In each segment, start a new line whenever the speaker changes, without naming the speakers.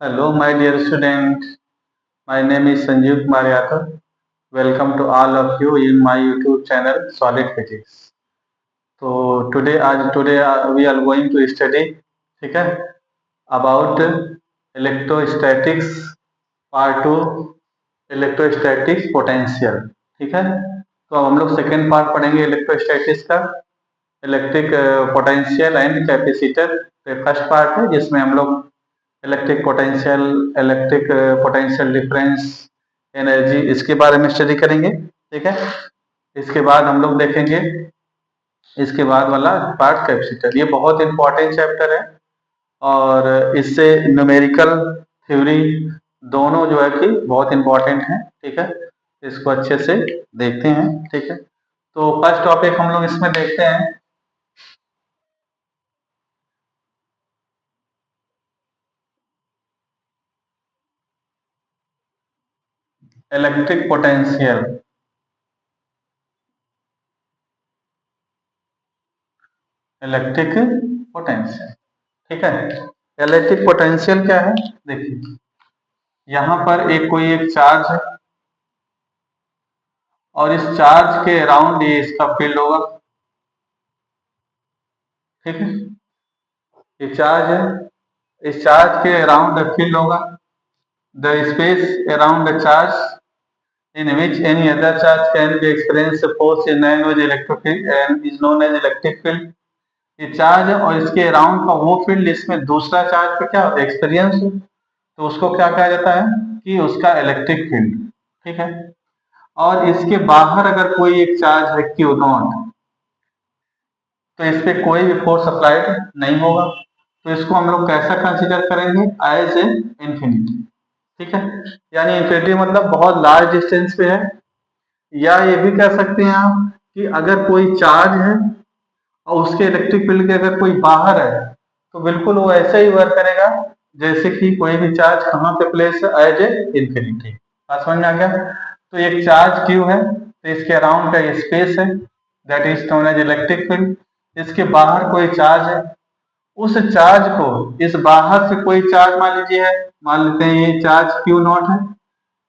Hello, my dear student. My name is Sanjeev Kumar Yadav. Welcome to all of you in my YouTube channel Solid Physics. So today we are going to study, ठीक है, about electrostatics part 2 electrostatics potential. ठीक है, तो अब हम लोग second part पढ़ेंगे electrostatics का, इलेक्ट्रिक पोटेंशियल एंड कैपेसिटर। तो फर्स्ट पार्ट है जिसमें हम लोग इलेक्ट्रिक पोटेंशियल डिफरेंस, एनर्जी, इसके बारे में स्टडी करेंगे। ठीक है, इसके बाद हम लोग देखेंगे इसके बाद वाला पार्ट कैपेसिटर। ये बहुत इंपॉर्टेंट चैप्टर है और इससे न्यूमेरिकल थ्योरी दोनों जो है कि बहुत इंपॉर्टेंट है। ठीक है, इसको अच्छे से देखते हैं। ठीक है, तो फर्स्ट टॉपिक हम लोग इसमें देखते हैं इलेक्ट्रिक पोटेंशियल। इलेक्ट्रिक पोटेंशियल, ठीक है। इलेक्ट्रिक पोटेंशियल क्या है, देखिए यहाँ पर एक चार्ज है और इस चार्ज के अराउंड ये इसका फील्ड होगा। ठीक है, ये चार्ज है, इस चार्ज के अराउंड फील्ड होगा। The space around the charge in which any other charge can be experience force in electric field and is known as electric field. ये चार्ज है और इसके अराउंड का वो फील्ड इसमें दूसरा चार्ज पे क्या एक्सपीरियंस हो, तो उसको क्या कहा जाता है कि उसका इलेक्ट्रिक फील्ड। ठीक है, और इसके बाहर अगर कोई एक चार्ज है क्यू नॉट, तो इस पे कोई भी फोर्स अप्लाइड नहीं होगा, तो इसको हम लोग कैसा कंसीडर करेंगे, एज ए इंफिनिटी। ठीक है, यानी इंफिनिटी मतलब बहुत लार्ज डिस्टेंस पे है। या ये भी कह सकते हैं आप कि अगर कोई चार्ज है और उसके इलेक्ट्रिक फील्ड के अगर कोई बाहर है, तो बिल्कुल वो ऐसे ही वर्क करेगा जैसे कि कोई भी चार्ज कहाँ पे प्लेस है, एज ए इंफिनिटी। बात समझ में आ गया। तो एक चार्ज क्यू है, तो इसके अराउंड का ये स्पेस है, that is known as electric field. इसके बाहर कोई चार्ज है, उस चार्ज को इस बाहर से कोई चार्ज मान लीजिए है, मान लेते हैं ये चार्ज क्यू नॉट है,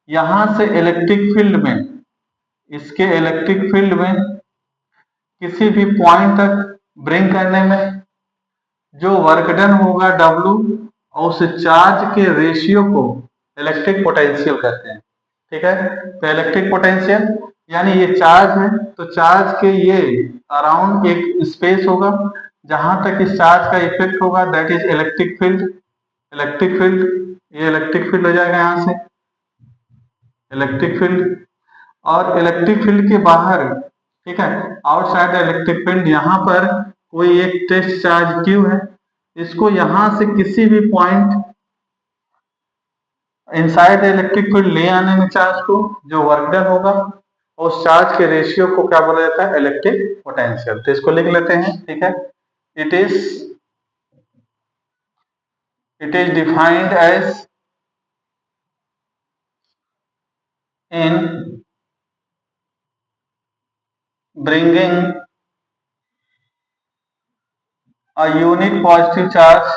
यहां से इलेक्ट्रिक फील्ड में, इसके इलेक्ट्रिक फील्ड में किसी भी पॉइंट तक ब्रिंग करने में जो वर्क डन होगा W, और उस चार्ज के रेशियो को इलेक्ट्रिक पोटेंशियल कहते हैं। ठीक है, तो इलेक्ट्रिक पोटेंशियल यानी ये चार्ज है, तो चार्ज के ये अराउंड एक स्पेस होगा जहां तक इस चार्ज का इफेक्ट होगा, that is electric field. Electric field, ये इलेक्ट्रिक फील्ड हो जाएगा यहाँ से इलेक्ट्रिक फील्ड। और इलेक्ट्रिक फील्ड के बाहर, ठीक है, आउटसाइड द इलेक्ट्रिक फील्ड, यहाँ पर कोई एक टेस्ट चार्ज क्यू है, इसको यहां से किसी भी point inside the electric field ले आने में चार्ज को जो वर्क डन होगा, उस चार्ज के रेशियो को क्या बोला जाता है, इलेक्ट्रिक पोटेंशियल। तो इसको लिख लेते हैं। ठीक है, it is defined as in bringing a unit positive charge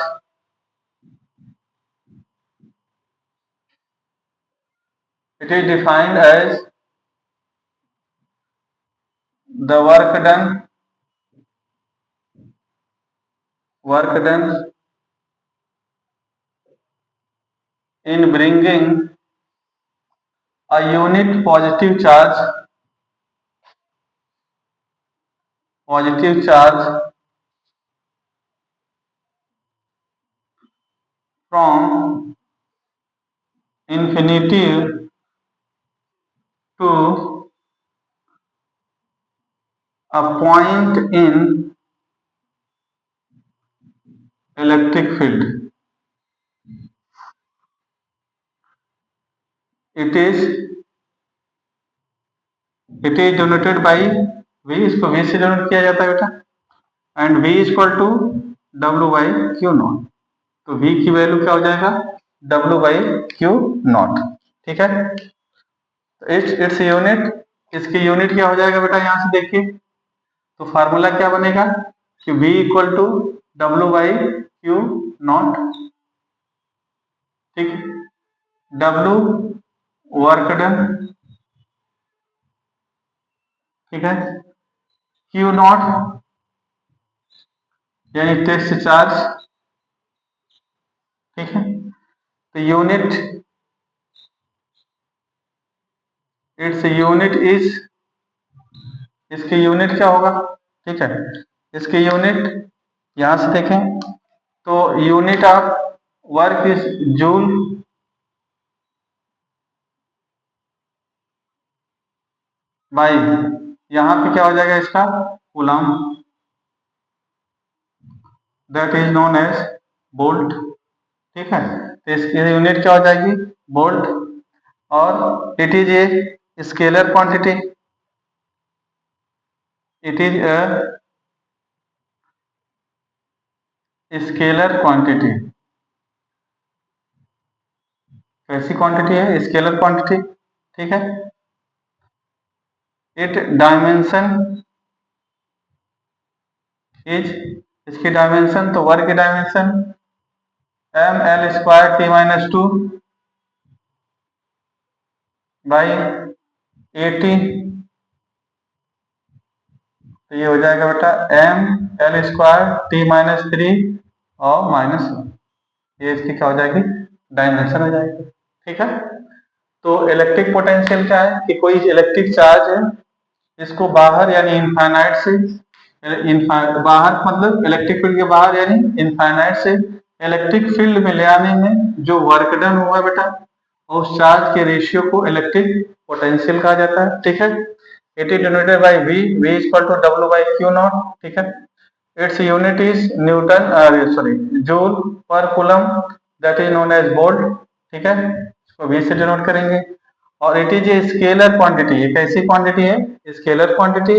it is defined as the work done in bringing a unit positive charge from infinity to a point in electric field. It is denoted by V, इसको V से denote किया जाता है बेटा, and V is equal to W by Q naught. तो V की value क्या हो जाएगा, W बाई क्यू नॉट। ठीक है, तो इट्स यूनिट, इसकी यूनिट क्या हो जाएगा बेटा, यहां से देखिए, तो फार्मूला क्या बनेगा कि V इक्वल टू W/Q0, ठीक, W वर्क डन, ठीक है, Q0 यानी टेस्ट चार्ज, ठीक है। तो यूनिट, इट्स यूनिट इज, इसकी यूनिट क्या होगा, ठीक है, इसकी यूनिट यहां से देखें तो unit of work is joule, by, यहां पे क्या हो जाएगा इसका coulomb, that is known as volt, ठीक है। तो इसकी यूनिट क्या हो जाएगी बोल्ट, और it is a scalar quantity, it is a scalar quantity, कैसी क्वांटिटी है स्केलर क्वांटिटी, ठीक है। इट डायमेंशन इज, इसकी डायमेंशन तो वर्क की डायमेंशन mL²T-2 बाई 80, तो ये हो जाएगा बेटा mL²T-3 और -1, ये इसकी क्या हो जाएगी डायमेंशन हो जाएगी, ठीक है। तो इलेक्ट्रिक पोटेंशियल क्या है कि कोई इलेक्ट्रिक चार्ज है, इसको बाहर यानी इनफाइनाइट से, बाहर मतलब इलेक्ट्रिक फील्ड के बाहर यानी इनफाइनाइट से इलेक्ट्रिक फील्ड में ले आने में जो वर्क डन हुआ बेटा, और उस चार्ज के रेशियो को इलेक्ट्रिक पोटेंशियल कहा जाता है, ठीक है। It is denoted by V, V is equal to W/Q0, ठीक है। Its unit is newton, sorry joule per coulomb, that is known as volt, ठीक है, इसको V से डिनोट करेंगे। और it is a scalar quantity, एक ऐसी क्वांटिटी है स्केलर क्वांटिटी,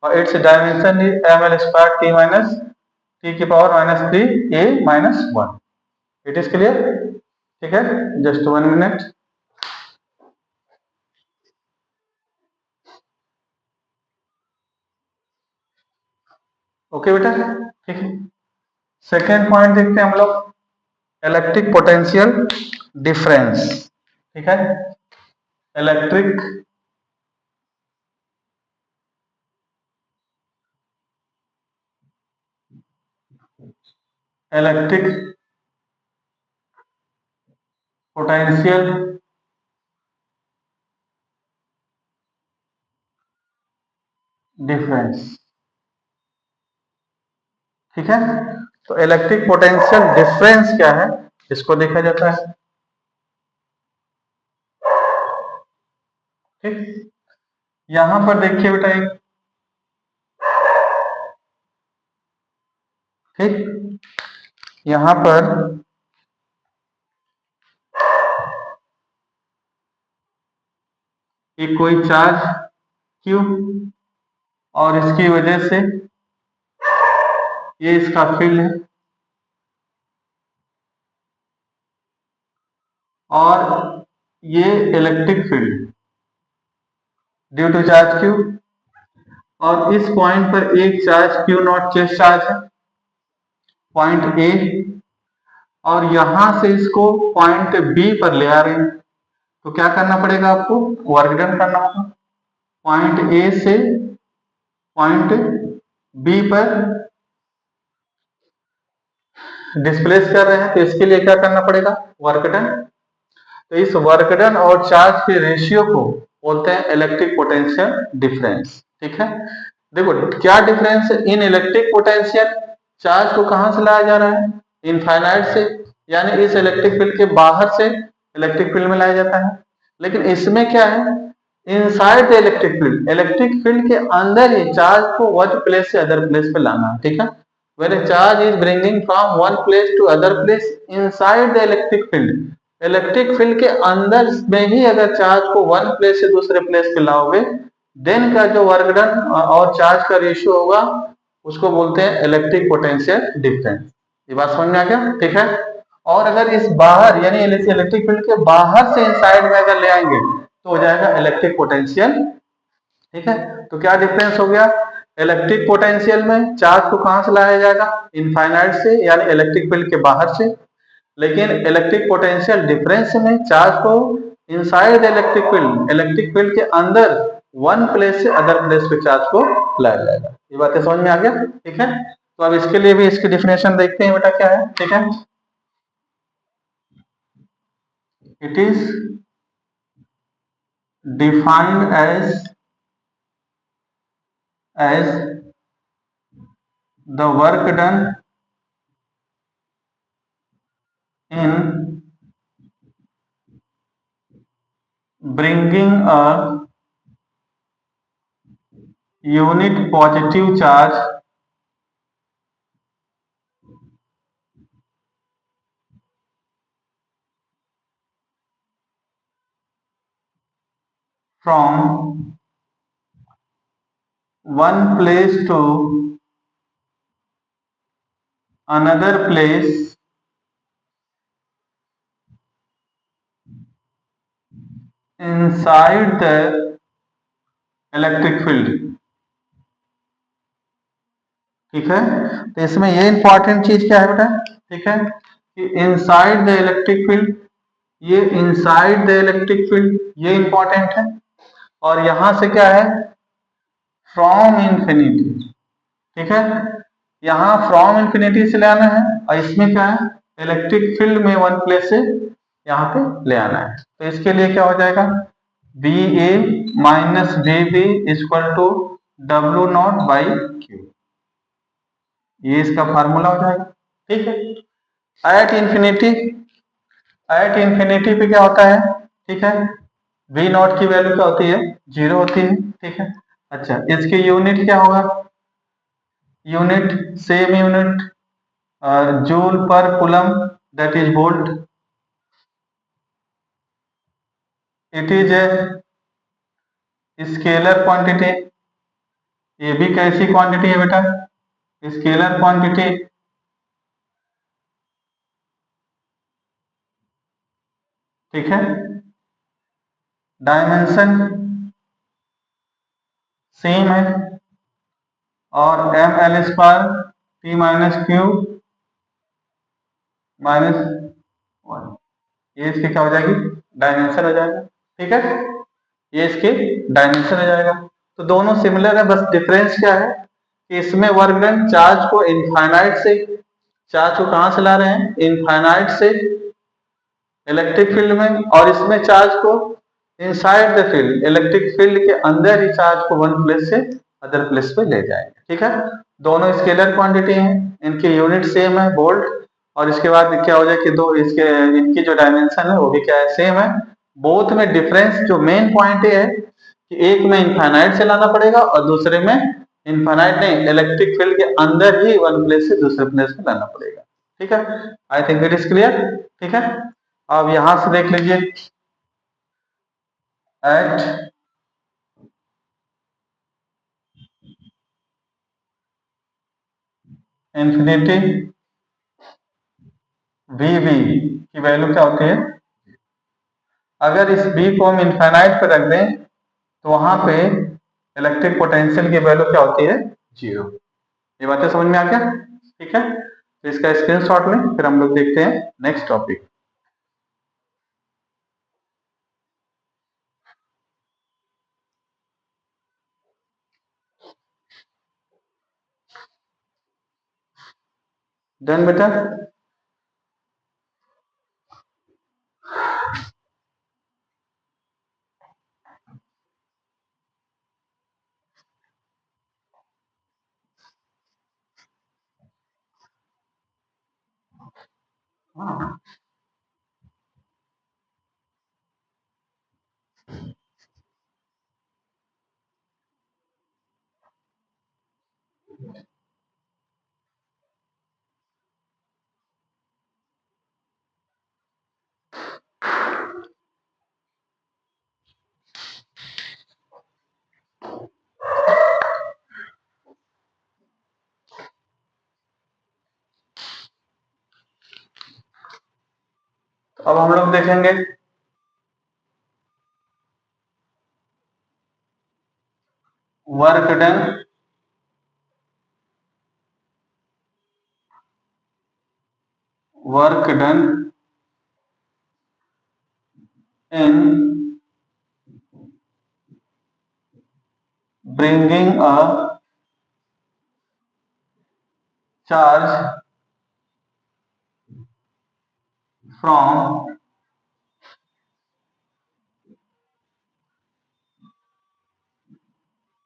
और its dimension is mL²T-3A-1, it is clear, ठीक है। जस्ट 1 मिनट, ओके बेटा, ठीक है। सेकेंड पॉइंट देखते हैं हम लोग, इलेक्ट्रिक पोटेंशियल डिफरेंस, ठीक है। इलेक्ट्रिक पोटेंशियल डिफरेंस, ठीक है। तो इलेक्ट्रिक पोटेंशियल डिफरेंस क्या है इसको देखा जाता है, ठीक। यहां पर देखिए बेटा एक, ठीक, यहां पर एक कोई चार्ज Q, और इसकी वजह से ये इसका फील्ड है, और ये electric field due to charge Q, और इस पॉइंट पर एक चार्ज Q0 चेस्ट चार्ज है पॉइंट A, और यहां से इसको पॉइंट B पर ले आ रहे हैं, तो क्या करना पड़ेगा आपको वर्क डन करना होगा, पॉइंट A से पॉइंट B पर डिस्प्लेस कर रहे हैं, तो इसके लिए क्या करना पड़ेगा वर्क डन। तो इस वर्क डन और चार्ज के रेशियो को बोलते हैं इलेक्ट्रिक पोटेंशियल डिफरेंस, ठीक है। देखो क्या डिफरेंस है इन इलेक्ट्रिक पोटेंशियल, चार्ज को कहां से लाया जा रहा है इनफाइनाइट से, यानी इस इलेक्ट्रिक फील्ड के बाहर से इलेक्ट्रिक फील्ड में लाया जाता है, लेकिन इसमें क्या है इनसाइड द इलेक्ट्रिक फील्ड के अंदर ही चार्ज को वन प्लेस से अदर प्लेस पे लाना, ठीक है। when a charge is bringing from one place to other place inside the electric field के अंदर में ही अगर चार्ज को वन प्लेस से दूसरे प्लेस पे लाओगे, देन का जो वर्क डन और चार्ज का रेशियो होगा उसको बोलते हैं इलेक्ट्रिक पोटेंशियल डिफरेंस। ये बात समझ में आ गया, ठीक है। और अगर इस बाहर यानी इलेक्ट्रिक फील्ड के बाहर से इनसाइड में अगर ले आएंगे तो हो जाएगा इलेक्ट्रिक पोटेंशियल, ठीक है। तो क्या डिफरेंस हो गया इलेक्ट्रिक पोटेंशियल में चार्ज को कहां से लाया जाएगा, इनफाइनाइट से, यानी इलेक्ट्रिक फील्ड के बाहर से। लेकिन इलेक्ट्रिक पोटेंशियल डिफरेंस में चार्ज को इनसाइड द इलेक्ट्रिक फील्ड के अंदर वन प्लेस से अदर प्लेस पे चार्ज को लाया जाएगा। ये बातें समझ में आ गया, ठीक है। तो अब इसके लिए भी इसकी डिफिनेशन देखते हैं बेटा क्या है, ठीक है। It is defined as the work done in bringing a unit positive charge from one place to another place inside the electric field, ठीक है। तो इसमें ये इंपॉर्टेंट चीज क्या है बेटा, ठीक है, कि इनसाइड द इलेक्ट्रिक फील्ड, ये इनसाइड द इलेक्ट्रिक फील्ड ये इंपॉर्टेंट है। और यहां से क्या है, फ्रॉम इंफिनिटी, ठीक है, यहां फ्रॉम इंफिनिटी से ले आना है, और इसमें क्या है, इलेक्ट्रिक फील्ड में वन प्लेस से यहाँ पे ले आना है। तो इसके लिए क्या हो जाएगा, B A minus B B equal to W naught by Q, ये इसका फार्मूला हो जाएगा, ठीक है। एट इंफिनिटी पे क्या होता है, ठीक है, वी नॉट की वैल्यू क्या होती है, 0 होती है, ठीक है। अच्छा, इसकी यूनिट क्या होगा, unit same unit joule per coulomb, that is volt. It is a scalar quantity, ये भी कैसी क्वांटिटी है बेटा, स्केलर क्वांटिटी, ठीक है। डायमेंशन सेम है, और M L square T minus Q minus one, ये इसकी क्या हो जाएगी, डायमेंशन हो जाएगा, ठीक है, ये इसकी डायमेंशन हो जाएगा। तो दोनों सिमिलर है, बस डिफरेंस क्या है कि इसमें वर्क डन चार्ज को इनफाइनाइट से, चार्ज को कहां से ला रहे हैं, इनफाइनाइट से इलेक्ट्रिक फील्ड में, और इसमें चार्ज को inside the field, electric field के अंदर ही चार्ज को वन प्लेस से अदर प्लेस पे ले जाएंगे, ठीक है। दोनों स्केलर क्वांटिटी हैं, इनकी यूनिट सेम है वोल्ट, और इसके बाद क्या हो जाए कि दो इसके इनकी जो डायमेंशन है वो भी क्या है, सेम है। बोथ में डिफरेंस जो मेन पॉइंट है कि एक में इनफाइनाइट से लाना पड़ेगा और दूसरे में इनफाइनाइट नहीं, इलेक्ट्रिक फील्ड के अंदर ही वन प्लेस से दूसरे प्लेस में लाना पड़ेगा, ठीक है। आई थिंक इट इज क्लियर, ठीक है। अब यहां से देख लीजिए, एट इंफिनिटी वी वी की वैल्यू क्या होती है, अगर इस बी को हम इनफाइनाइट पे रख दें तो वहां पे इलेक्ट्रिक पोटेंशियल की वैल्यू क्या होती है, 0। ये बातें समझ में आ गया, ठीक है। तो इसका स्क्रीनशॉट लें, फिर हम लोग देखते हैं नेक्स्ट टॉपिक। डन बेटा, हाँ। तो अब हम लोग देखेंगे work done work done in bringing a charge from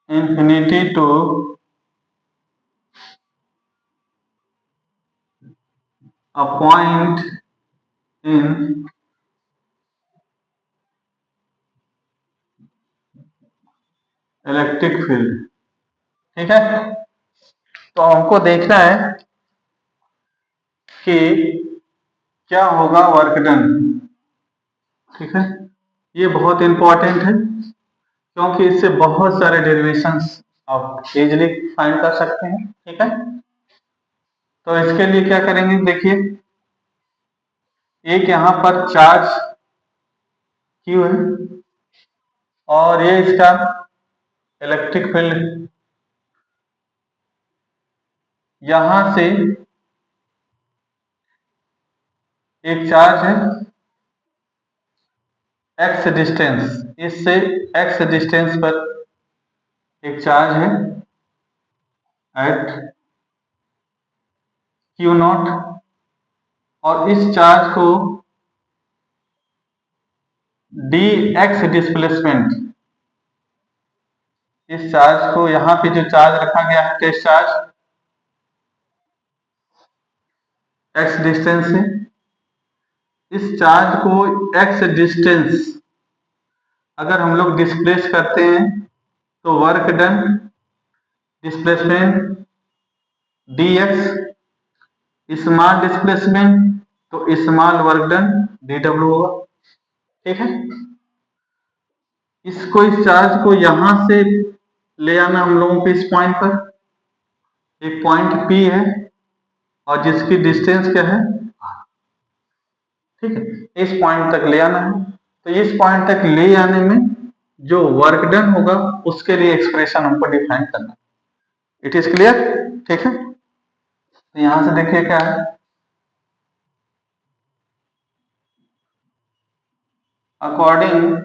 infinity to a point in electric field. ठीक है, तो हमको देखना है कि क्या होगा वर्क डन। ठीक है, ये बहुत इंपॉर्टेंट है क्योंकि इससे बहुत सारे डेरिवेशंस आप इजिली फाइंड कर सकते हैं। ठीक है, तो इसके लिए क्या करेंगे, देखिए एक यहां पर चार्ज क्यू है और ये इसका इलेक्ट्रिक फील्ड, यहां से एक चार्ज है x डिस्टेंस, इससे x डिस्टेंस पर एक चार्ज है एट क्यू नॉट, और इस चार्ज को dx डिस्प्लेसमेंट, इस चार्ज को यहां पे जो चार्ज रखा गया है टेस्ट चार्ज x डिस्टेंस से, इस चार्ज को x डिस्टेंस अगर हम लोग डिस्प्लेस करते हैं तो work done displacement dx, small displacement तो स्मॉल वर्क डन dw होगा। ठीक है, इस चार्ज को यहां से ले आना हम लोगों को इस पॉइंट पर, एक पॉइंट P है और जिसकी डिस्टेंस क्या है, ठीक है, इस पॉइंट तक ले आना है। तो इस पॉइंट तक ले आने में जो वर्क डन होगा उसके लिए एक्सप्रेशन हमको डिफाइन करना है। It is clear. ठीक है, तो यहां से देखिए क्या है, according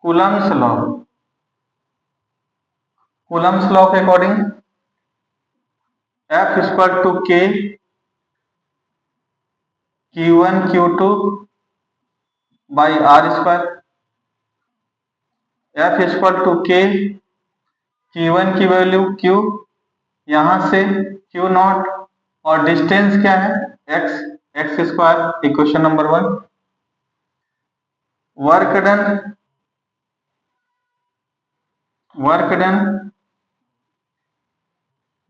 Coulomb's law, Coulomb's law के according F equal to K Q1 Q2 by R square, F equal to K Q1 की वैल्यू Q, यहां से Q नॉट और डिस्टेंस क्या है x, x square, equation number 1। Work done, work done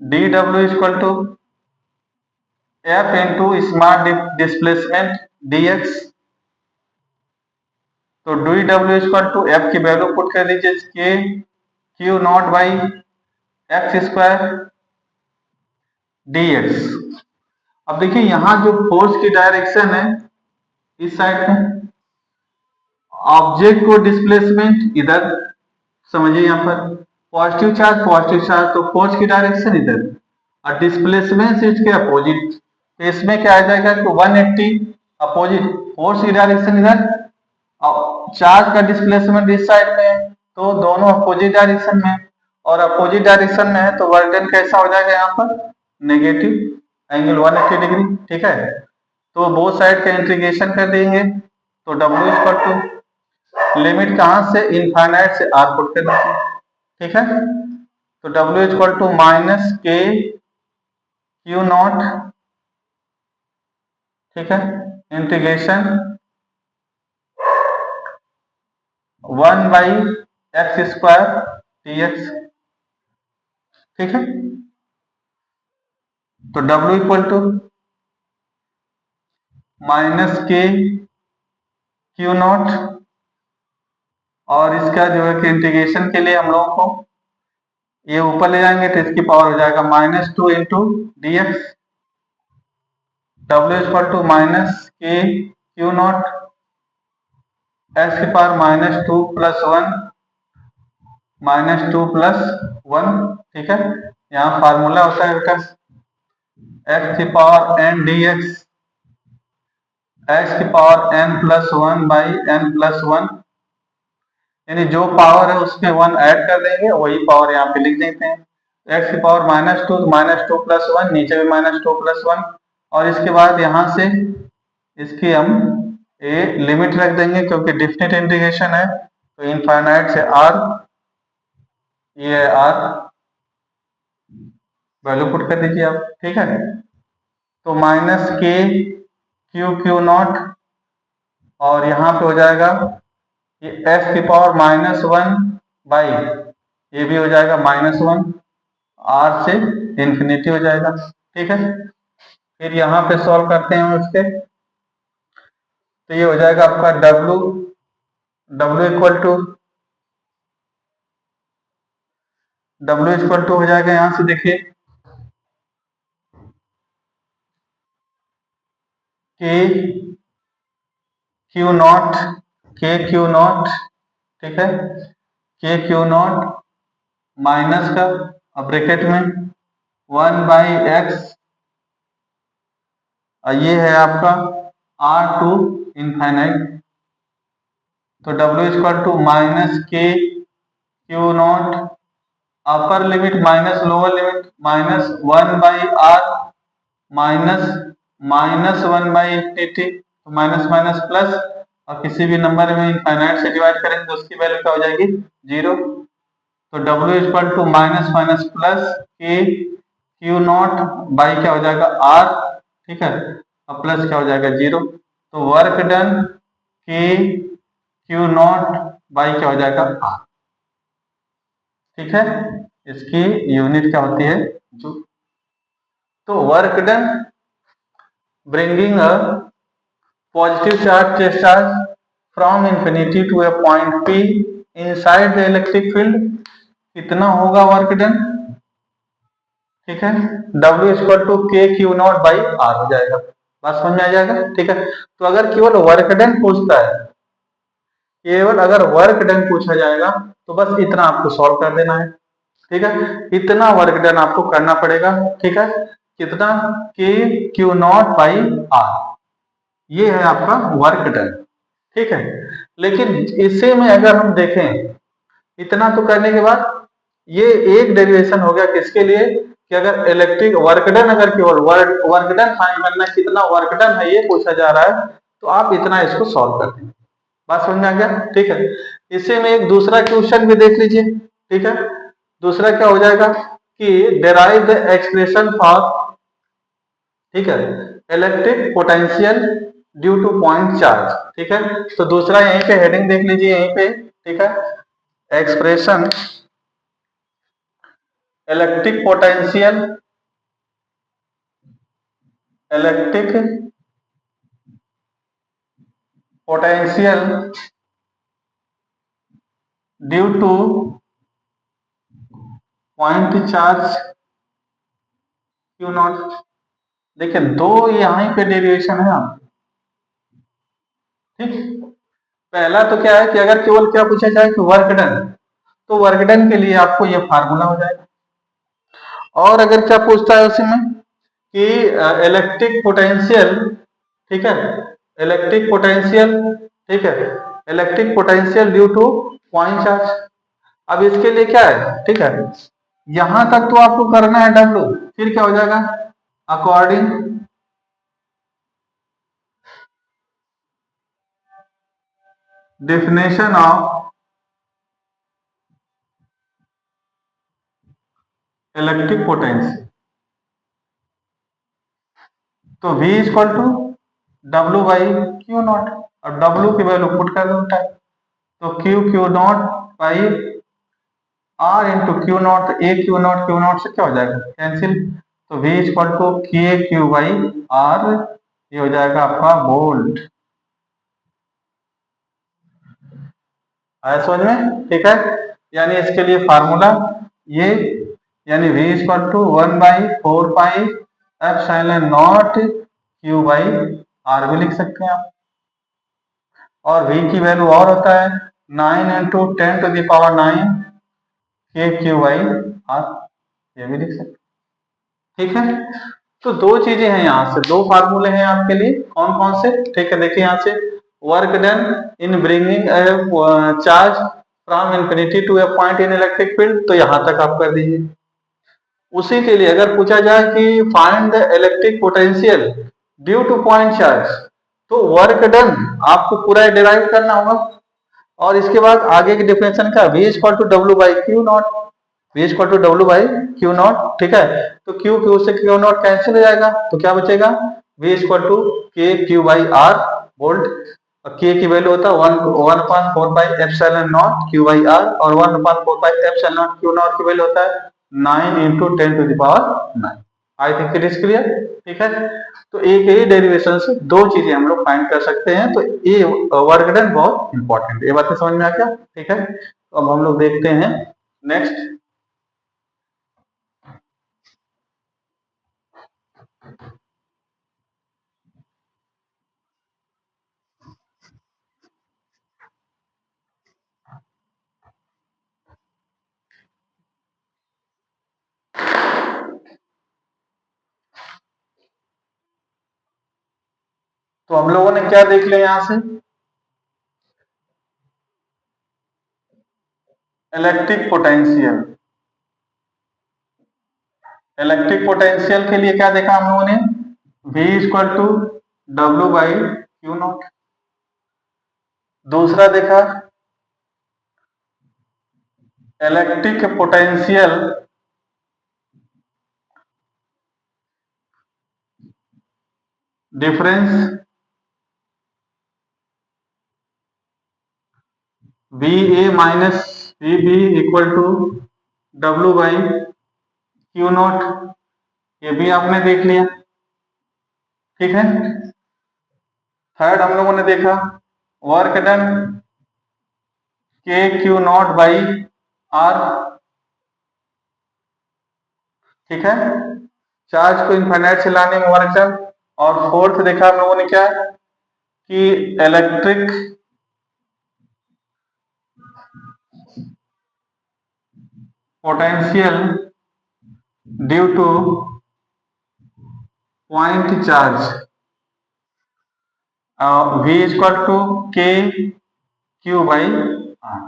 dw equal to F into small displacement dx, तो dw equal to F की value put कर दीजिए K Q naught by x square dx। अब देखिए यहां जो फोर्स की direction है इस साइड में, ऑब्जेक्ट को डिस्प्लेसमेंट इधर, समझिए यहाँ पर पॉजिटिव चार्ज तो फोर्स की डायरेक्शन इधर, और डिस्प्लेसमेंट से इसके अपोजिट, तो इसमें क्या आ जाएगा कि 180 अपोजिट, फोर्स की डायरेक्शन इधर और चार्ज का डिस्प्लेसमेंट इस साइड में है, तो दोनों अपोजिट डायरेक्शन में, और अपोजिट डायरेक्शन में है तो वर्क डन कैसा हो जाएगा यहाँ पर, नेगेटिव एंगल 180 डिग्री। ठीक है, तो बोथ साइड का इंटीग्रेशन कर देंगे तो W इक्वल टू लिमिट कहां से, इनफाइनाइट से R पुट कर दीजिए। ठीक है, तो W equal to minus K Q naught, ठीक है, integration 1 by X square dx। ठीक है, तो W equal to minus K Q naught, और इसका जो है कि इंटीग्रेशन के लिए हम लोगों को ये ऊपर ले जाएंगे तो इसकी पावर हो जाएगा -2 into dx। W equal to minus K Q naught X की पावर -2 + 1 -2 + 1। ठीक है, यहाँ फार्मूला होता है बेटा एक्स की power N D X, X की power N plus one by N plus one, यानी जो पावर है उसमें वन ऐड कर देंगे, वही पावर यहाँ पे लिख देते हैं। एक्स की power minus two plus one, नीचे भी माइनस टू प्लस वन, और इसके बाद यहाँ से इसकी हम ए लिमिट रख देंगे क्योंकि डिफिनिट इंटीग्रेशन है, तो इनफाइनाइट से आर, ये आर वैल्यू पुट कर दीजिए आप, ठीक है। तो minus K Q Q naught, और यहाँ पे हो जाएगा ये एफ की पावर माइनस वन बाई, ये भी हो जाएगा माइनस वन, आर से इंफिनिटी हो जाएगा, ठीक है। फिर यहाँ पे सॉल्व करते हैं उसके, तो ये हो जाएगा आपका डब्लू, डब्लू इक्वल टू हो जाएगा यहाँ से देखिए के क्यू नॉट, ठीक है, के क्यू नॉट माइनस का ब्रैकेट में वन बाई एक्स, ये है आपका आर टू इनफाइनाइट, तो W equal to minus K Q naught upper limit minus lower limit minus one by R minus one by infinity, तो minus minus plus, और किसी भी नंबर में इनफाइनाइट से डिवाइड करेंगे तो उसकी वैल्यू क्या हो जाएगी, जीरो। तो W equal to minus minus plus K Q naught by क्या हो जाएगा आर, ठीक है, और प्लस क्या हो जाएगा जीरो। तो वर्क डन के क्यू नॉट बाई क्या हो जाएगा आर, ठीक है, इसकी यूनिट क्या होती है जूल। तो work done bringing a positive charge discharge from infinity to a point P inside the electric field, कितना होगा वर्क डन, ठीक है, W equal to K Q naught by R हो जाएगा, बात समझ में आ जाएगा, ठीक है। तो अगर केवल वर्क डन पूछता है, केवल अगर वर्क डन पूछा जाएगा तो बस इतना आपको सॉल्व कर देना है, ठीक है, इतना वर्क डन आपको करना पड़ेगा, ठीक है, कितना, के क्यू नॉट बाई आर, ये है आपका वर्क डन, ठीक है। लेकिन इसे में अगर हम देखें, इतना तो करने के बाद ये एक डेरिवेशन हो गया किसके लिए, कि अगर इलेक्ट्रिक वर्क डन, अगर केवल वर्क डन फाइंड करना, कितना वर्क डन है ये पूछा जा रहा है, तो आप इतना इसको सॉल्व कर देंगे, बात समझ में आ गया, ठीक है। इसे में एक दूसरा क्वेश्चन भी देख लीजिए, ठीक है। दूसरा क्या हो जाएगा कि डेराइव द एक्सप्रेशन फॉर, ठीक है, electric potential due to point charge, ठीक है। तो दूसरा यहीं पे हेडिंग देख लीजिए यहीं पे, ठीक है, expression electric potential, electric potential due to point charge Q not, देखिए दो यहीं पे डेरिवेशन है आपके, ठीक। पहला तो क्या है कि अगर केवल क्या पूछा जाए कि वर्क डन, तो वर्क डन के लिए आपको ये फार्मूला हो जाएगा, और अगर क्या पूछता है उसमें कि इलेक्ट्रिक पोटेंशियल, ठीक है, इलेक्ट्रिक पोटेंशियल, ठीक है, electric potential due to point charge, अब इसके लिए क्या है, ठीक है, यहां तक तो आपको करना है डब्ल्यू, फिर क्या हो जाएगा, according definition of electric potential, तो V equal to W by Q naught, और डब्ल्यू की वैल्यू पुट कर दो, तो Q naught by R into Q naught, ए क्यू नॉट से क्या हो जाएगा कैंसिल, तो V equal to K Q by R, ये हो जाएगा आपका वोल्ट, आया समझ में, ठीक है। यानी इसके लिए फार्मूला ये, यानी V equal to one by four pi epsilon naught Q by R भी लिख सकते हैं आप, और V की वैल्यू और होता है 9 इंटू 10 टू द पावर 9 के क्यू बाई आर, ये भी लिख सकते, ठीक है। तो दो चीजें हैं यहाँ से, दो फार्मूले हैं आपके लिए, कौन कौन से, ठीक है। देखिए यहाँ से work done in bringing charge from infinity to a point in electric field, तो यहां तक आप कर दीजिए। उसी के लिए अगर पूछा जाए कि find the electric potential due to point charge, तो वर्क डन आपको पूरा डिराइव करना होगा, और इसके बाद आगे की डिफिनेशन का V equal to W by Q naught, V equal to W by Q naught, ठीक है। तो क्यू से क्यू नॉट कैंसिल हो जाएगा, तो क्या बचेगा, V equal to K Q by R volt, K की वैल्यू होता है 1/4 by epsilon naught Q by R, और 1/4 by epsilon naught Q naught की वैल्यू होता है 9 into 10⁻⁹। I think it is clear, ठीक है। तो एक ही डेरिवेशन से दो चीजें हम लोग फाइंड कर सकते हैं, तो ये वर्क डन बहुत इंपॉर्टेंट, ये बातें समझ में आ गया, ठीक है। तो अब हम लोग देखते हैं नेक्स्ट। तो हम लोगों ने क्या देख लिया यहां से, इलेक्ट्रिक पोटेंशियल, इलेक्ट्रिक पोटेंशियल के लिए क्या देखा हम लोगों ने, V equal to W by Q naught. दूसरा देखा electric potential difference V A minus V B equal to W by Q naught, ये भी आपने देख लिया, ठीक है। थर्ड हम लोगों ने देखा वर्क डन के क्यू नॉट बाई आर, ठीक है, चार्ज को इनफाइनाइट से लाने में वर्क डन। और फोर्थ देखा हम लोगों ने क्या कि electric potential due to point charge, V equal to K Q by R,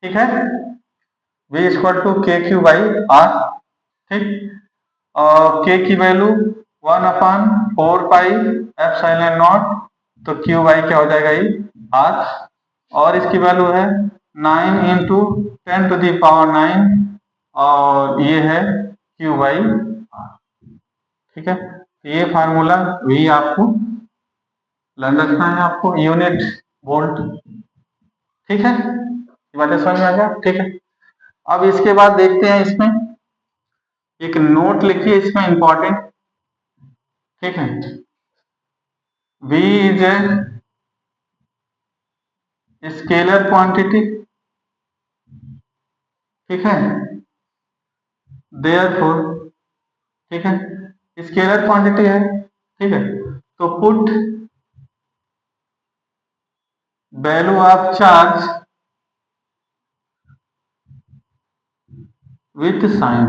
ठीक है, V equal to K Q by R, ठीक। और के की वैल्यू 1/4 पाई एप्सिलॉन नॉट, तो क्यू बाई क्या हो जाएगा ये आर, और इसकी वैल्यू है 9 इंटू 10⁻⁹, और ये है क्यू बाई आर, ठीक है। ये फार्मूला भी आपको लर्न रखना है, आपको यूनिट वोल्ट, ठीक है। ये बातें समझ में आ गया, ठीक है। अब इसके बाद देखते हैं, इसमें एक नोट लिखिए इसमें इंपॉर्टेंट, ठीक है। V is a scalar quantity, ठीक है, देयरफॉर, ठीक है, स्केलर क्वांटिटी है, ठीक है। तो put value of charge with sign,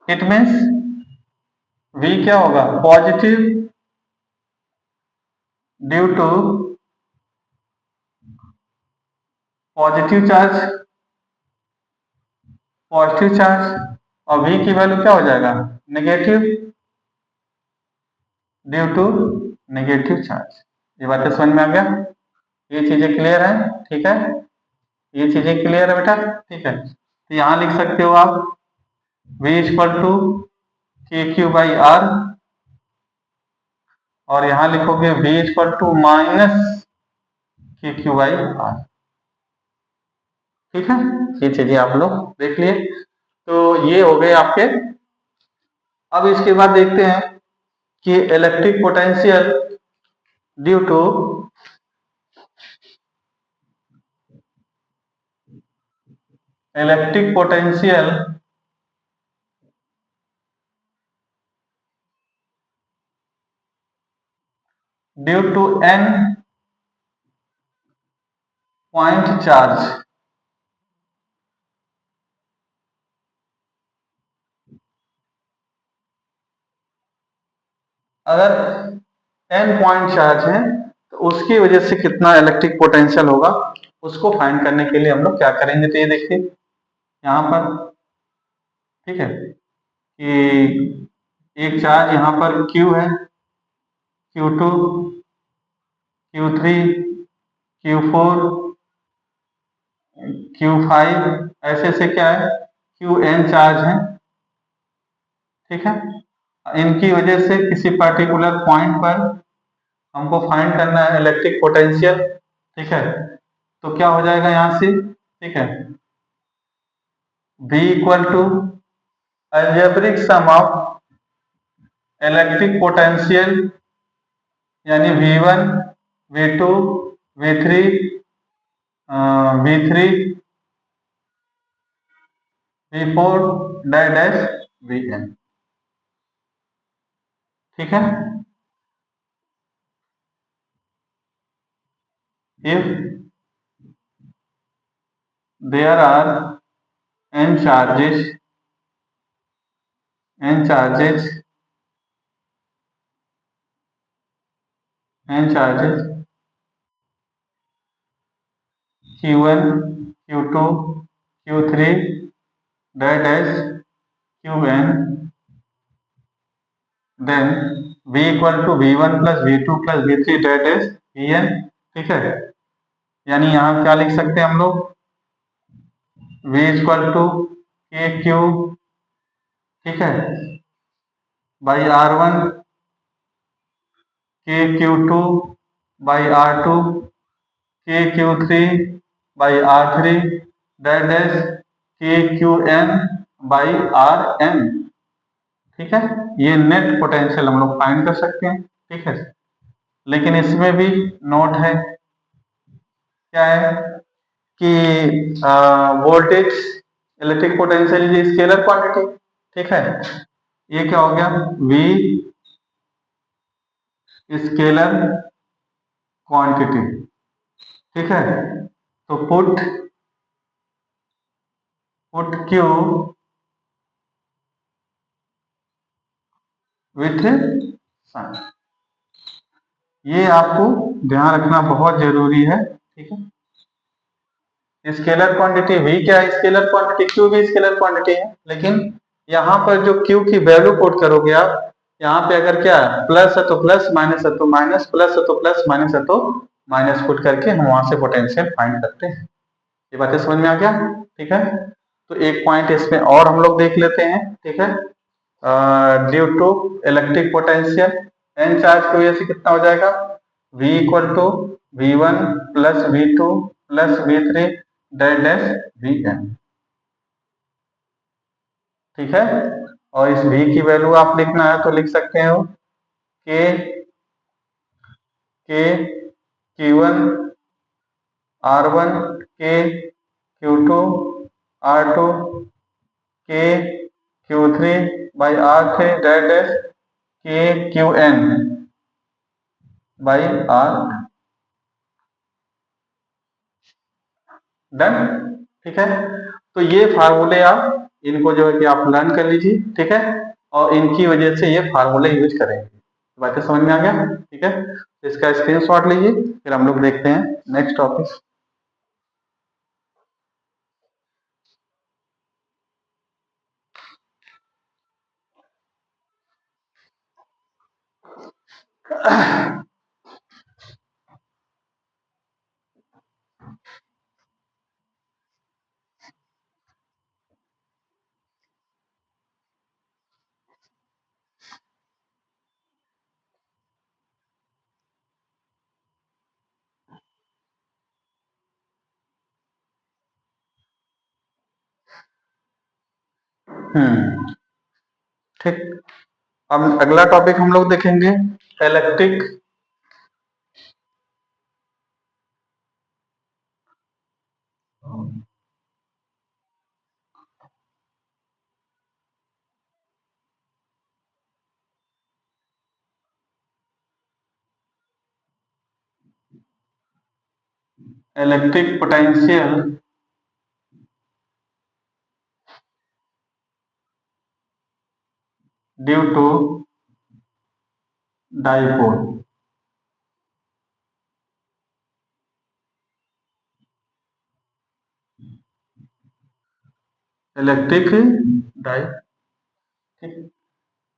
it means V क्या होगा, positive due to positive charge, positive charge, और V की वैल्यू क्या हो जाएगा, negative due to negative charge. ये बातें समझ में आ गया, ये चीजें क्लियर है, ठीक है, ये चीजें क्लियर है बेटा, ठीक है। तो यहां लिख सकते हो आप V equal to K Q by R, और यहां लिखोगे V equal to minus K Q by R, ठीक है। ये चीजें आप लोग देख लिए, तो ये हो गए आपके। अब इसके बाद देखते हैं कि electric potential due to electric potential due to n point charge, अगर n पॉइंट चार्ज है तो उसकी वजह से कितना इलेक्ट्रिक पोटेंशियल होगा उसको फाइंड करने के लिए हम लोग क्या करेंगे। तो ये देखिए यहाँ पर, ठीक है, कि एक चार्ज यहाँ पर Q है, Q2, Q3, Q4, Q5, ऐसे ऐसे क्या है, Qn चार्ज है, ठीक है। इनकी वजह से किसी पर्टिकुलर पॉइंट पर हमको फाइंड करना है इलेक्ट्रिक पोटेंशियल, ठीक है। तो क्या हो जाएगा यहाँ से, ठीक है, V equal to algebraic sum of electric potential, यानी V1, V2, V3, V3, V4 dash Vn, ठीक है। If there are n charges, n charges, n charges Q1, Q2, Q3 dash Qn, then V equal to V1 plus V2 plus V3 dash Vn, ठीक है। यानी यहाँ क्या लिख सकते हैं हम लोग, V equal to K Q, ठीक है, बाई R1, के Q2 बाई R2, के Q3 बाई R3 डैश के Qn बाई Rn, ठीक है। ये नेट पोटेंशियल हम लोग फाइंड कर सकते हैं, ठीक है। लेकिन इसमें भी नोट है, क्या है कि voltage electric potential is scalar quantity, ठीक है। ये क्या हो गया, V स्केलर क्वांटिटी, ठीक है। तो पुट Q विथ साइन, ये आपको ध्यान रखना बहुत जरूरी है, ठीक है। स्केलर क्वांटिटी V क्या है, स्केलर क्वांटिटी Q भी स्केलर क्वांटिटी है, लेकिन यहाँ पर जो Q की वैल्यू पुट करोगे आप, यहाँ पे अगर क्या है प्लस है तो प्लस, माइनस है तो माइनस, प्लस है तो प्लस, माइनस है तो माइनस पुट करके हम वहां से पोटेंशियल फाइंड करते हैं। ये बातें समझ में आ गया, ठीक है। तो एक पॉइंट इसमें और हम लोग देख लेते हैं, ठीक है। Due to electric potential N charge की वजह से कितना हो जाएगा, V equal to V1 plus V2 plus V3 dash Vn, ठीक है। और इस V की वैल्यू आप लिखना है तो लिख सकते हो के के Q1 R1 के Q2 R2 के Q3 बाई R3 डैश के Qn बाई R, डन, ठीक है। तो ये फार्मूले आप इनको जो है कि आप लर्न कर लीजिए, ठीक है। और इनकी वजह से ये फार्मूले यूज करेंगे, बातें समझ में आ गया, ठीक है। तो इसका स्क्रीनशॉट लीजिए, फिर हम लोग देखते हैं नेक्स्ट टॉपिक। ठीक, अब अगला टॉपिक हम लोग देखेंगे electric electric potential due to dipole. Electric di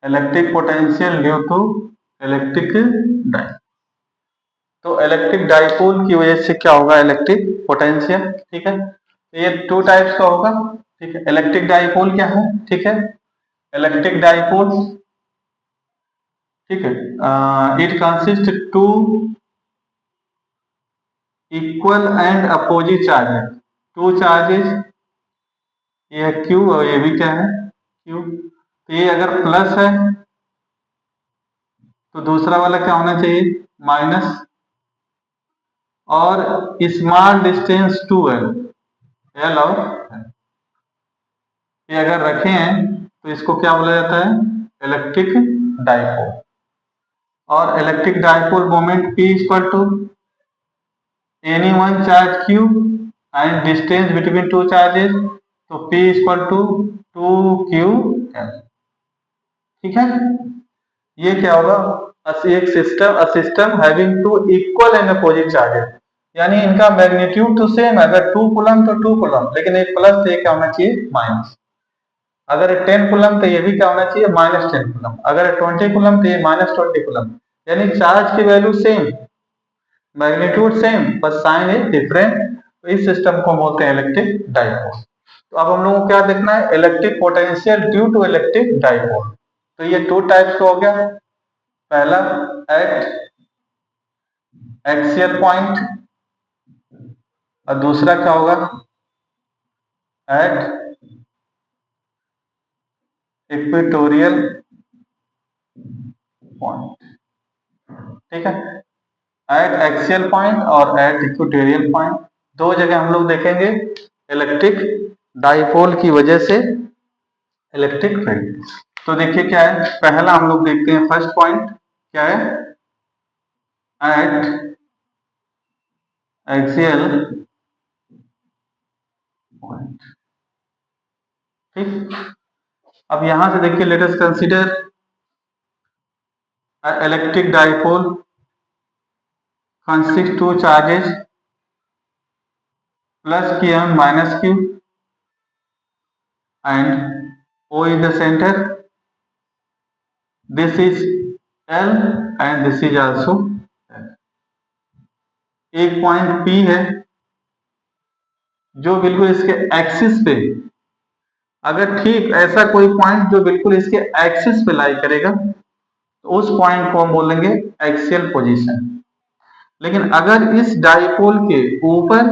electric potential due to electric di. तो इलेक्ट्रिक डाइपोल की वजह से क्या होगा, इलेक्ट्रिक पोटेंशियल। ठीक है, तो ये टू टाइप्स का होगा। ठीक है, इलेक्ट्रिक डाइपोल क्या है, ठीक है, इलेक्ट्रिक डाइपोल, ठीक है, it consist to equal and opposite charges, two charges, ये है क्यू और ये भी क्या है क्यू। तो ये अगर प्लस है तो दूसरा वाला क्या होना चाहिए, माइनस, और small distance two L, L और ये अगर रखे हैं तो इसको क्या बोला जाता है, इलेक्ट्रिक डाइपोल। और electric dipole moment P equal to any one charge Q and distance between two charges, तो P इक्वल टू 2QL। ठीक है, ये क्या होगा, एक system having two equal and opposite charges, यानी इनका मैग्नीट्यूड तो सेम है, अगर 2 कूलम तो 2 कूलम, लेकिन एक प्लस तो ये क्या होना चाहिए, माइनस। अगर 10 कूलम तो ये भी क्या होना चाहिए, -10 कूलम। अगर 20 कूलम तो ये -20 कूलम। यानी चार्ज की वैल्यू सेम, मैग्नीट्यूड सेम, बस साइन इज डिफरेंट। तो इस सिस्टम को बोलते हैं इलेक्ट्रिक डाइपोल। तो अब हम लोगों को क्या देखना है, electric potential due to electric dipole. तो ये टू टाइप्स का हो गया, पहला एट एक्सियल पॉइंट और दूसरा क्या होगा, एट इक्वेटोरियल पॉइंट। ठीक है, एट एक्सियल पॉइंट और एट इक्वेटोरियल पॉइंट, दो जगह हम लोग देखेंगे इलेक्ट्रिक डाइपोल की वजह से इलेक्ट्रिक फील्ड। तो देखिए क्या है, पहला हम लोग देखते हैं, फर्स्ट पॉइंट क्या है, एट एक्सियल पॉइंट। ठीक, अब यहां से देखिए, let us consider electric dipole consists two charges plus q and minus q and O is the center. This is L and this is also L. एक point P है जो बिल्कुल इसके एक्सिस पे, अगर ठीक ऐसा कोई पॉइंट जो बिल्कुल इसके एक्सिस पे लाई करेगा तो उस पॉइंट को हम बोलेंगे एक्सियल पोजीशन। लेकिन अगर इस डाइपोल के ऊपर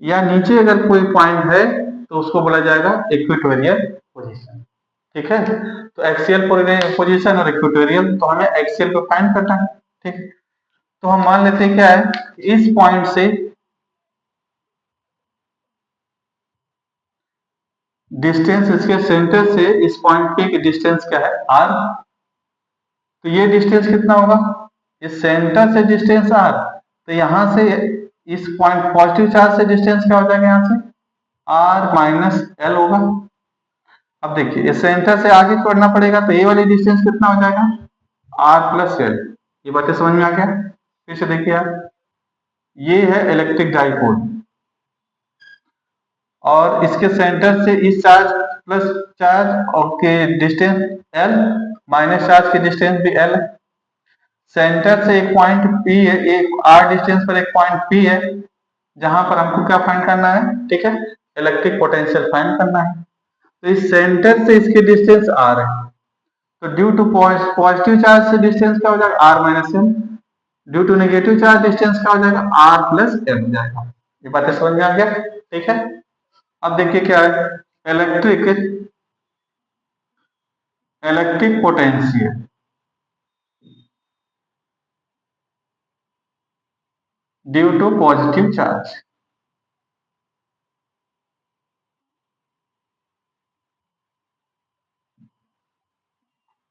या नीचे अगर कोई पॉइंट है तो उसको बोला जाएगा इक्वेटोरियल पोजीशन। ठीक है, तो एक्सियल पोजीशन और इक्वेटोरियल, तो हमें एक्सियल को फाइंड करना है। ठीक, तो हम मान लेते हैं क्या है, इस पॉइंट से डिस्टेंस, इसके सेंटर से इस पॉइंट पे की डिस्टेंस क्या है, r। तो ये डिस्टेंस कितना होगा, इस सेंटर से डिस्टेंस r, तो यहां से इस पॉइंट पॉजिटिव चार्ज से डिस्टेंस क्या हो जाएगा, यहां से r माइनस एल होगा। अब देखिए, इस सेंटर से आगे छोड़ना पड़ेगा, तो ये वाली डिस्टेंस कितना हो जाएगा, r प्लस एल। ये बातें समझ में आ गया, फिर से देखिए आप, ये है इलेक्ट्रिक डाइपोल और इसके सेंटर से इस चार्ज प्लस चार्ज और के डिस्टेंस एल, माइनस चार्ज की डिस्टेंस भी एल है। सेंटर से एक पॉइंट P है, एक r डिस्टेंस पर एक पॉइंट P है जहां पर हमको क्या फाइंड करना है, ठीक है, इलेक्ट्रिक पोटेंशियल फाइंड करना है। तो इस सेंटर से इसकी डिस्टेंस r है, तो ड्यू टू पॉजिटिव चार्ज से डिस्टेंस क्या हो जाएगा, r minus L, due to negative charge distance क्या हो जाएगा, r प्लस एल हो जाएगा। ये बातें समझ में आ गया, ठीक है। अब देखिए क्या है, electric potential due to positive charge,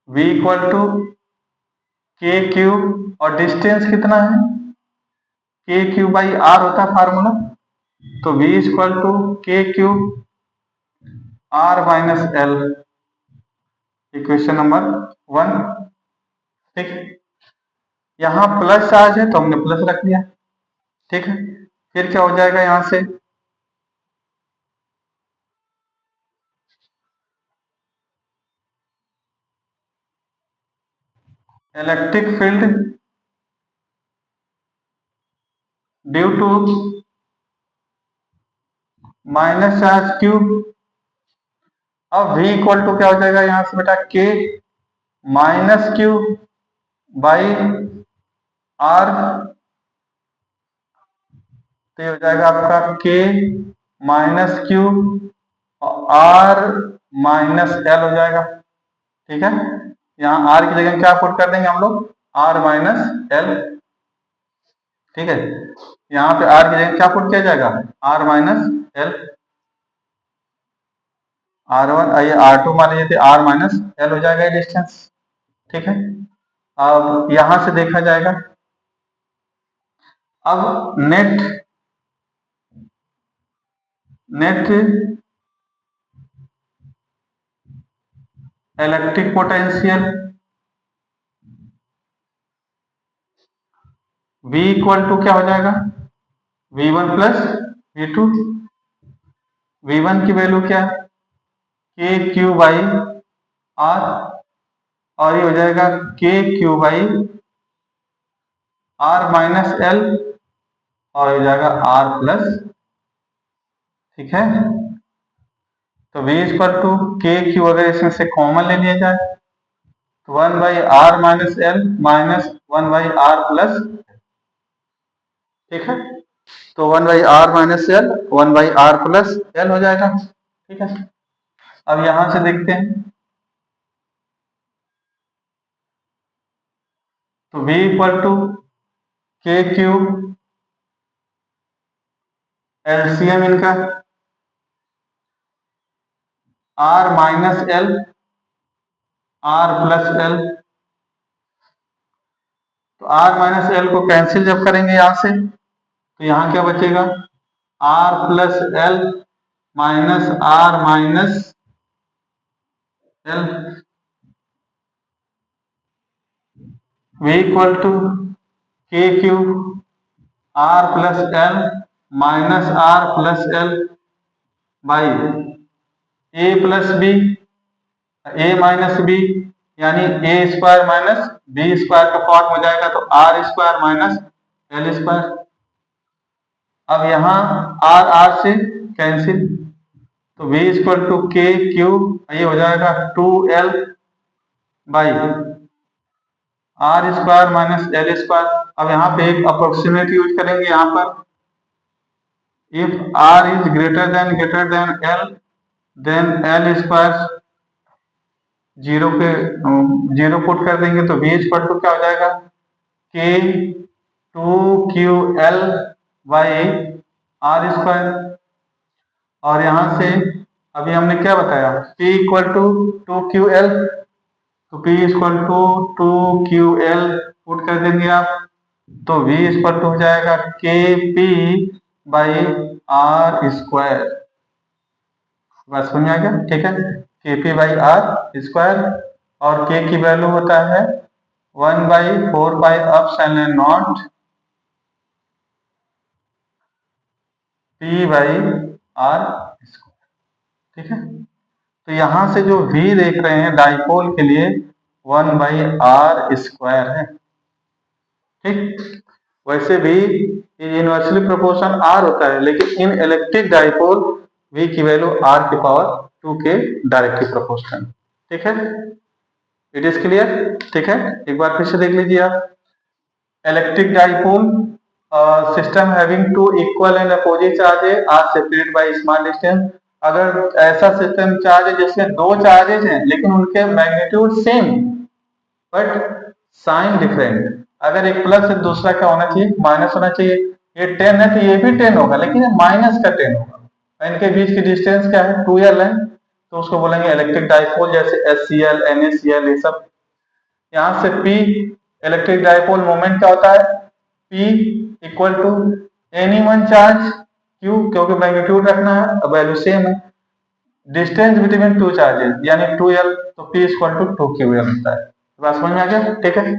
V equal to K Q, और डिस्टेंस कितना है, के क्यू बाई आर होता है फार्मूला, तो V equal to K Q R minus L, equation number 1। ठीक, यहाँ प्लस चार्ज है तो हमने प्लस रख लिया, ठीक है। फिर क्या हो जाएगा यहाँ से, electric field due to minus charge Q. अब V इक्वल टू क्या हो जाएगा यहाँ से बेटा, K minus Q by R. तो ये हो जाएगा आपका K minus Q R minus L हो जाएगा, ठीक है। यहाँ आर की जगह क्या पुट कर देंगे हम लोग, आर माइनस एल, ठीक है। यहाँ पे आर की जगह क्या पुट किया जाएगा, R minus L. R one, ये आर टू मान लीजिए, आर माइनस एल हो जाएगा ये डिस्टेंस, ठीक है। अब यहां से देखा जाएगा, अब net net electric potential V equal to क्या हो जाएगा, V1 प्लस V2। V1 की वैल्यू क्या है, के क्यू बाई आर, और ये हो जाएगा K Q by R minus L, और हो जाएगा आर प्लस, ठीक है। तो V equal to K Q अगर इसमें से कॉमन ले लिया जाए तो 1 by R minus L minus 1 by R plus, ठीक है। तो 1 by R minus L 1 by R plus L हो जाएगा, ठीक है। अब यहां से देखते हैं, तो V equal to K Q, LCM इनका R minus L R plus L. तो आर माइनस एल को कैंसिल जब करेंगे यहां से, तो यहां क्या बचेगा, R plus L minus R minus L. V equal to K Q R plus L minus R plus L by A plus B, A minus B, यानी A square minus B square का form हो जाएगा, तो R square minus L square. अब यहाँ R R से cancel, तो V equal to K Q, ये हो जाएगा 2L by R square minus L square. अब यहाँ पे एक अप्रोक्सीमेट यूज करेंगे, यहाँ पर if R is greater than L then L square, zero पे जीरो पुट कर देंगे, तो V इक्वल टू क्या हो जाएगा, के 2QL बाई आर स्क्वायर। और यहां से अभी हमने क्या बताया, P इक्वल टू 2QL, तो P equal to 2QL put कर देंगे आप, तो V इक्वल टू हो जाएगा KP बाई आर स्क्वायर। बस समझ में आ गया, ठीक है। KP बाई आर स्क्वायर, और K की वैल्यू होता है 1 बाई 4 by epsilon naught P by R square, ठीक है। तो यहां से जो V देख रहे हैं डाइपोल के लिए 1 बाई आर स्क्वायर है, ठीक। वैसे भी यूनिवर्सली प्रोपोर्शन R होता है, लेकिन इन इलेक्ट्रिक डाइपोल V की वैल्यू R की पावर 2 के डायरेक्टली प्रोपोर्शनल, ठीक है। इट इज क्लियर, ठीक है। एक बार फिर से देख लीजिए आप, electric dipole system having two equal and opposite charges are separated by small distance. अगर ऐसा सिस्टम चार्ज है जिसमें दो चार्जेस हैं लेकिन उनके magnitude same but sign different, अगर एक प्लस है दूसरा क्या होना चाहिए, माइनस होना चाहिए। ये 10 है तो ये भी 10 होगा, लेकिन माइनस का 10 होगा। इनके बीच की डिस्टेंस क्या है, 2L है, तो उसको बोलेंगे इलेक्ट्रिक डाइपोल, जैसे SCl NaCl ये सब। यहाँ से P इलेक्ट्रिक डाइपोल मोमेंट क्या होता है, P equal to any one charge Q, क्योंकि मैग्नीट्यूड रखना है, वैल्यू सेम है, डिस्टेंस बिटवीन टू चार्जेस यानी 2L, तो P इक्वल टू 2QL होता है। बात समझ में आ गया, ठीक है।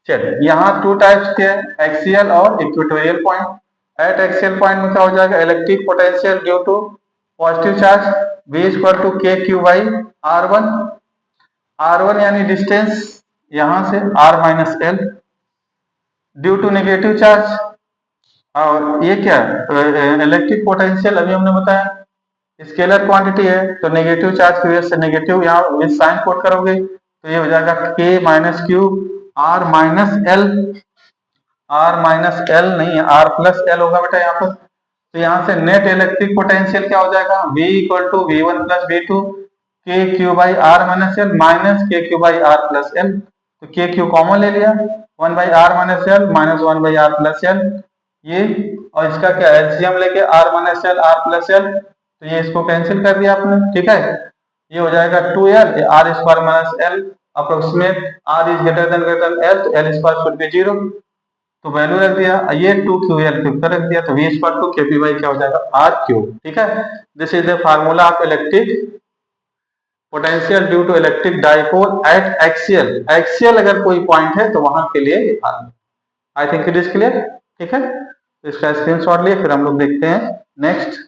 चलिए यहाँ टू टाइप्स के एक्सियल और equatorial point. At axial point में क्या हो जाएगा, electric potential due to positive charge V equal to K Q by R1। R1 यानी डिस्टेंस यहां से R minus L, due to negative charge. और ये क्या इलेक्ट्रिक पोटेंशियल अभी हमने बताया स्केलर क्वांटिटी है, तो नेगेटिव चार्ज की वजह से नेगेटिव यहाँ विद साइन कोट करोगे तो ये हो जाएगा K minus Q R minus L. R minus L नहीं है, R प्लस एल होगा बेटा यहाँ पर। तो यहाँ से नेट इलेक्ट्रिक पोटेंशियल क्या हो जाएगा, V equal to V one plus V two K Q by R minus L minus K Q by R plus L. तो के क्यू कॉमन ले लिया, one by R minus L minus one by R plus L ये, और इसका क्या LCM लेके R minus L R plus L, तो ये इसको कैंसिल कर दिया आपने, ठीक है। ये हो जाएगा 2l R square minus L approximate R is greater than L, तो एल स्क्वायर शुड बी 0, तो वैल्यू रख दिया, ये 2 क्यू एल क्यूब रख दिया, तो V square two K P by क्या हो जाएगा आर क्यूब, ठीक है। This is the formula of electric potential due to electric dipole at axial. Axial अगर कोई पॉइंट है तो वहां के लिए ये formula. I think it is clear, ठीक है। तो इसका स्क्रीनशॉट लिए फिर हम लोग देखते हैं नेक्स्ट।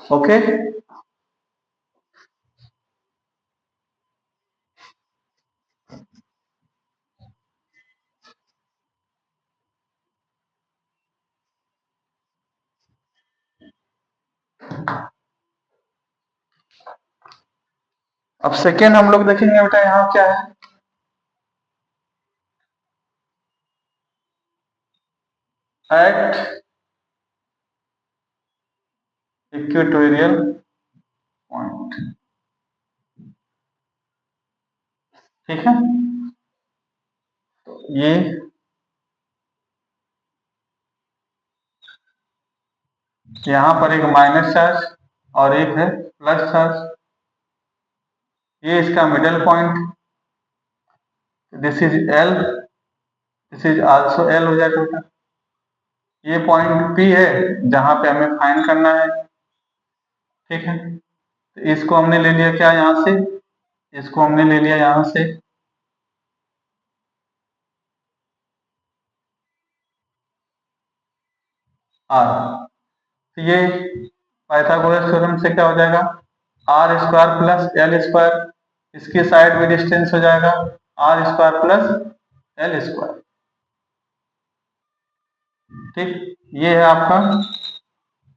ओके, अब सेकेंड हम लोग देखेंगे बेटा यहाँ क्या है, एट इक्वेटोरियल पॉइंट, ठीक है। तो ये यहाँ पर एक माइनस चार्ज और एक है प्लस चार्ज, ये इसका middle point, this is L, this is also L हो जाएगा बेटा। ये पॉइंट पी है जहां पे हमें फाइंड करना है, ठीक है। तो इसको हमने ले लिया क्या यहाँ से, इसको हमने ले लिया यहाँ से आर। तो ये पाइथागोरस थ्योरम से क्या हो जाएगा, R square plus L square, इसके साइड में डिस्टेंस हो जाएगा R square plus L square, ठीक। ये है आपका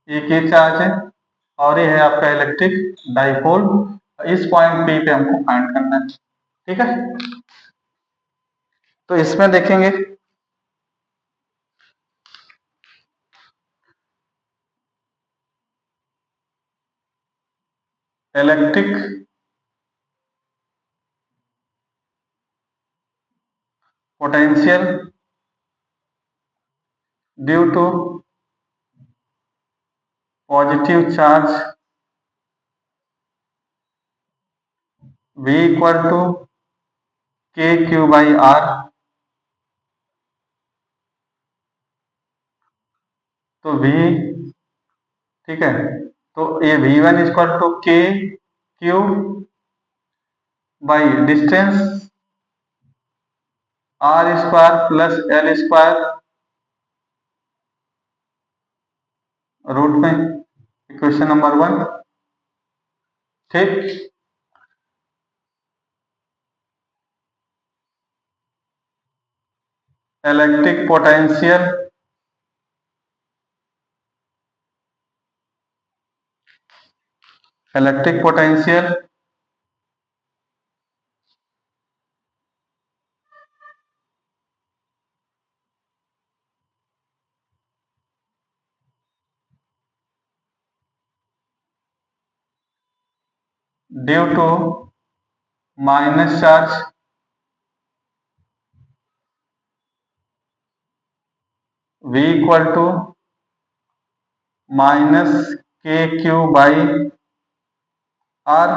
एक ही चार्ज है और ये है आपका इलेक्ट्रिक डाइपोल, इस पॉइंट पी पे हमको फाइंड करना है, ठीक है। तो इसमें देखेंगे electric potential due to positive charge V equal to K Q by R, तो V, ठीक है। तो ये V1 equal to K Q by distance R square plus L square root में, इक्वेशन नंबर 1, ठीक। Electric potential electric potential due to minus charge V equal to minus K Q by R.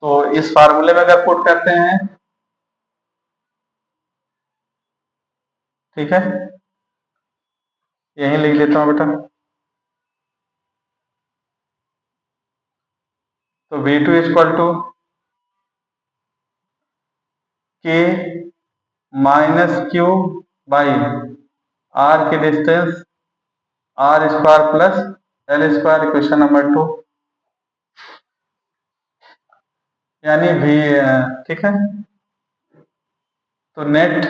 तो इस फार्मूले में अगर put करते हैं, ठीक है, यही लिख लेता हूं बेटा। तो V2 equal to K minus Q by R की distance R square plus L square, equation number 2, यानी भी, ठीक है। तो net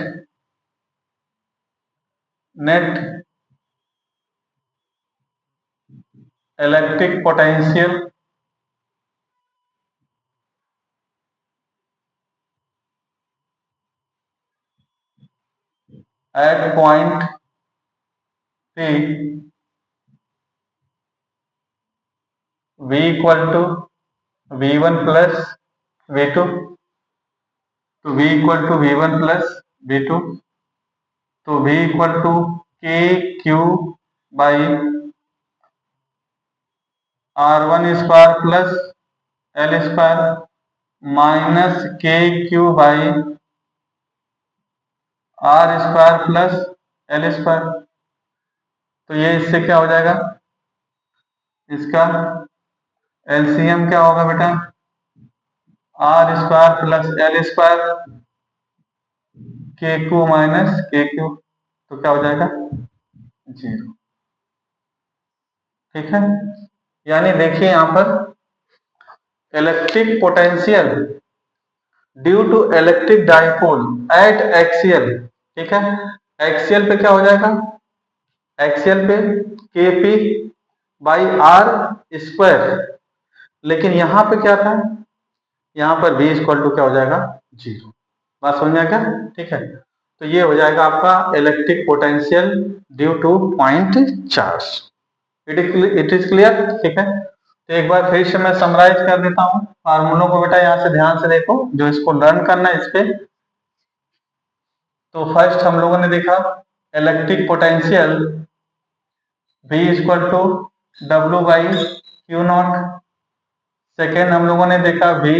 electric potential at point P V equal to V1 plus V2। तो V equal to V1 plus V2। तो V equal to K Q by R1 square plus L square minus K Q by R square plus L square. तो ये इससे क्या हो जाएगा, इसका LCM क्या होगा बेटा, R square plus L square K Q minus K Q. तो क्या हो जाएगा, 0। ठीक है, यानी देखिए यहां पर electric potential due to electric dipole at axial. ठीक है, एक्सियल पे क्या हो जाएगा, एक्सियल पे के पी बाई आर स्क्वायर। लेकिन यहां पे क्या था, यहां पर v इक्वल टू क्या हो जाएगा, 0। बात समझ में आ गया, ठीक है। तो ये हो जाएगा आपका electric potential due to point charge. It is clear, ठीक है। तो एक बार फिर से मैं समराइज कर देता हूँ फार्मूलों को बेटा, यहाँ से ध्यान से देखो जो इसको लर्न करना है इस पे। तो फर्स्ट हम लोगों ने देखा electric potential V equal to W by Q naught. Second हम लोगों ने देखा V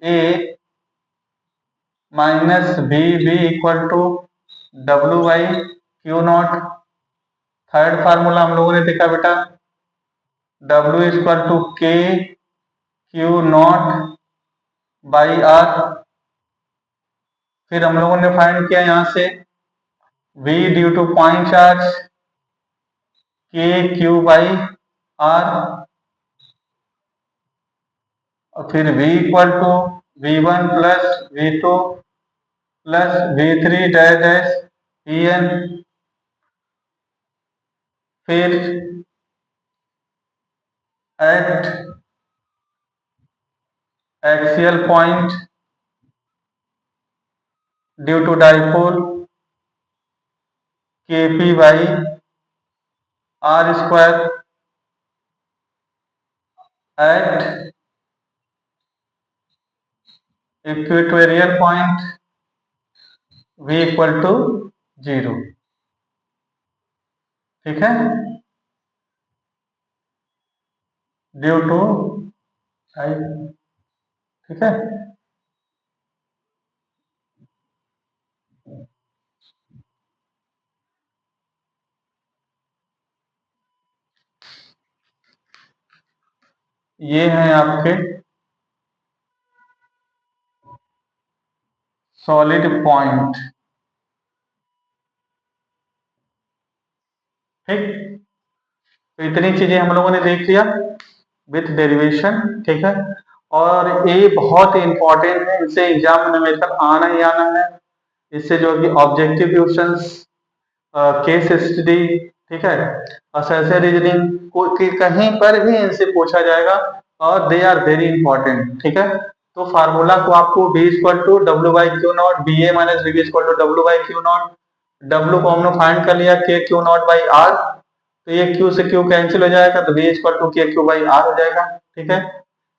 A minus V B equal to W by Q naught. Third formula हम लोगों ने देखा बेटा W equal to K Q naught by R. फिर हम लोगों ने फाइंड किया यहाँ से V due to point charge K Q by R. और फिर V equal to V1 plus V2 plus V3 dash dash Vn। फिर at axial point due to dipole K P by R square at equatorial point V equal to 0। ठीक है, due to type. ठीक है, ये हैं आपके solid point. ठीक, तो इतनी चीजें हम लोगों ने देख लिया विथ डेरिवेशन। ठीक है, और ये बहुत ही इंपॉर्टेंट है, इससे एग्जाम में मेथड आना ही आना है। इससे जो कि ऑब्जेक्टिव क्वेश्चंस, केस स्टडी, ठीक है, असर्शन रीजनिंग को कि कहीं पर भी इनसे पूछा जाएगा और दे आर वेरी इंपॉर्टेंट। ठीक है, तो फार्मूला को आपको b equal to W by Q naught, B A minus B equal to W by Q naught. W को हमने फाइंड कर लिया के क्यू नॉट बाई आर। तो ये क्यू से क्यू कैंसिल हो जाएगा, तो B equal to K Q by R हो जाएगा। ठीक है,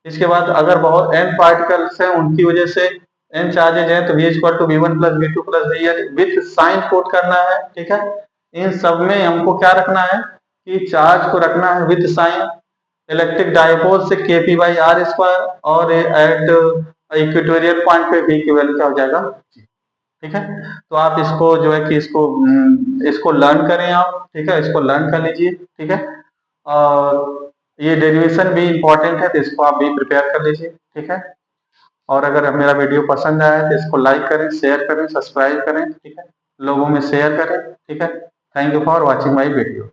इसके बाद अगर बहुत n पार्टिकल्स हैं उनकी वजह से एन चार्जेज है तो v equal to v1 plus v2 plus vn with sign quote करना है, ठीक है। इन सब में हमको क्या रखना है कि चार्ज को रखना है विथ साइन। इलेक्ट्रिक डायपोल से kp बाई आर स्क्वायर और एट इक्वेटोरियल पॉइंट पे v की वैल्यू क्या हो जाएगा, ठीक है। तो आप इसको जो है कि इसको लर्न करें आप, ठीक है, इसको लर्न कर लीजिए, ठीक है। और ये डेरिवेशन भी इंपॉर्टेंट है तो इसको आप भी प्रिपेयर कर लीजिए, ठीक है। और अगर मेरा वीडियो पसंद आया तो इसको लाइक करें, शेयर करें, सब्सक्राइब करें, ठीक है, लोगों में शेयर करें, ठीक है। Thank you for watching my video.